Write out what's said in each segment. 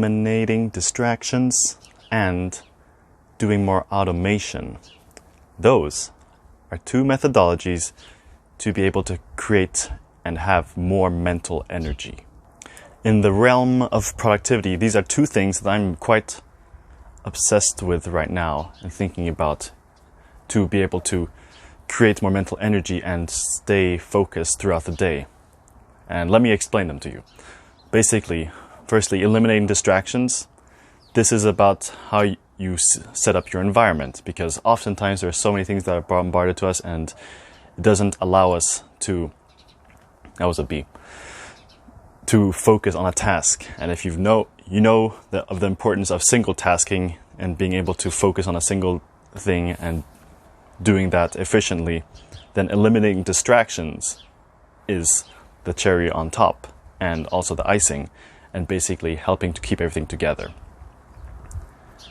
eliminating distractions and doing more automation. Those are two methodologies to be able to create and have more mental energy. In the realm of productivity, these are two things that I'm quite obsessed with right now and thinking about to be able to create more mental energy and stay focused throughout the day. And let me explain them to you. Basically, firstly, eliminating distractions. This is about how you set up your environment, because oftentimes there are so many things that are bombarded to us and it doesn't allow us to, that was a B, to focus on a task. And if you know of the importance of single tasking and being able to focus on a single thing and doing that efficiently, then eliminating distractions is the cherry on top and also the icing, and basically helping to keep everything together.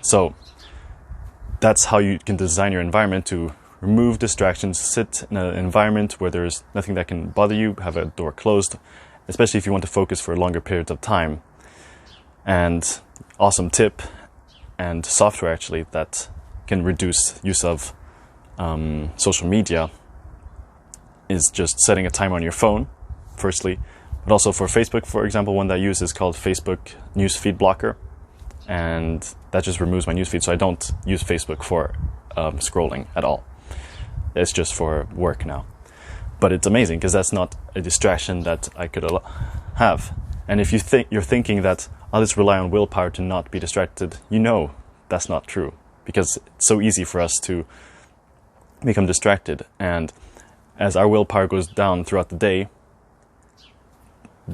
So that's how you can design your environment to remove distractions, sit in an environment where there's nothing that can bother you, have a door closed, especially if you want to focus for longer periods of time. And awesome tip and software actually that can reduce use of social media is just setting a timer on your phone, firstly, but also for Facebook, for example, one that I use is called Facebook Newsfeed Blocker, and that just removes my newsfeed, so I don't use Facebook for scrolling at all. It's just for work now. But it's amazing because that's not a distraction that I could have. And if you're thinking that I'll just rely on willpower to not be distracted, that's not true, because it's so easy for us to become distracted. And as our willpower goes down throughout the day,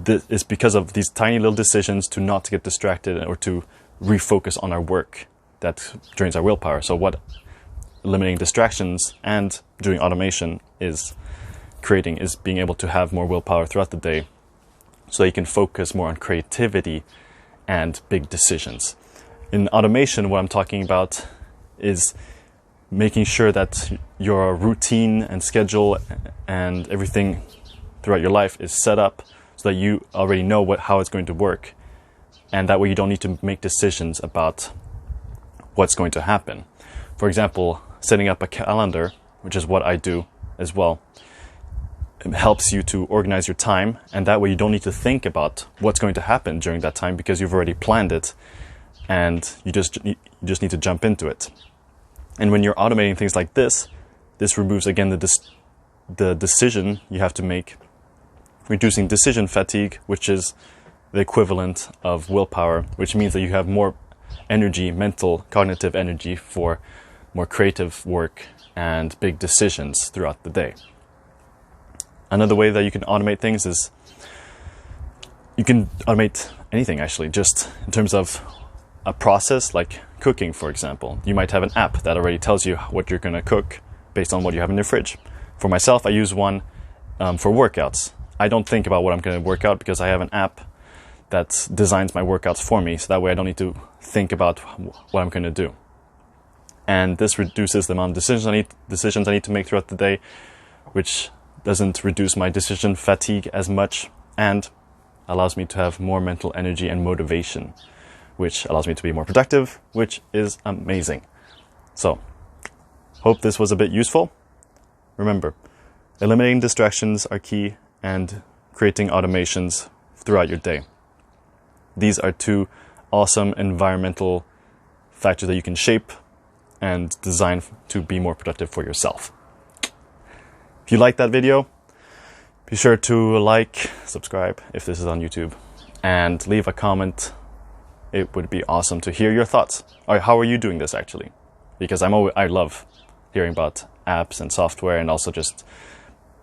it's because of these tiny little decisions to not get distracted or to refocus on our work that drains our willpower. So what eliminating distractions and doing automation is creating is being able to have more willpower throughout the day so that you can focus more on creativity and big decisions. In automation, what I'm talking about is making sure that your routine and schedule and everything throughout your life is set up so that you already know how it's going to work. And that way you don't need to make decisions about what's going to happen. For example, setting up a calendar, which is what I do as well, it helps you to organize your time, and that way you don't need to think about what's going to happen during that time because you've already planned it and you just need to jump into it. And when you're automating things like this removes again the decision you have to make, reducing decision fatigue, which is the equivalent of willpower, which means that you have more energy, mental, cognitive energy for more creative work and big decisions throughout the day. Another way that you can automate things is you can automate anything actually, just in terms of a process like cooking, for example. You might have an app that already tells you what you're going to cook based on what you have in your fridge. For myself, I use one for workouts. I don't think about what I'm going to work out because I have an app that designs my workouts for me, so that way I don't need to think about what I'm going to do. And this reduces the amount of decisions I need to make throughout the day, which doesn't reduce my decision fatigue as much and allows me to have more mental energy and motivation, which allows me to be more productive, which is amazing. So, hope this was a bit useful. Remember, eliminating distractions are key and creating automations throughout your day. These are two awesome environmental factors that you can shape and design to be more productive for yourself. If you liked that video, be sure to like, subscribe if this is on YouTube, and leave a comment. It would be awesome to hear your thoughts. Or how are you doing this actually? Because I love hearing about apps and software and also just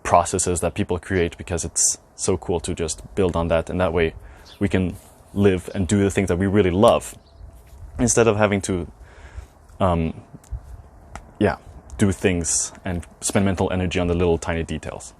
processes that people create, because it's so cool to just build on that, and that way we can live and do the things that we really love instead of having to do things and spend mental energy on the little tiny details.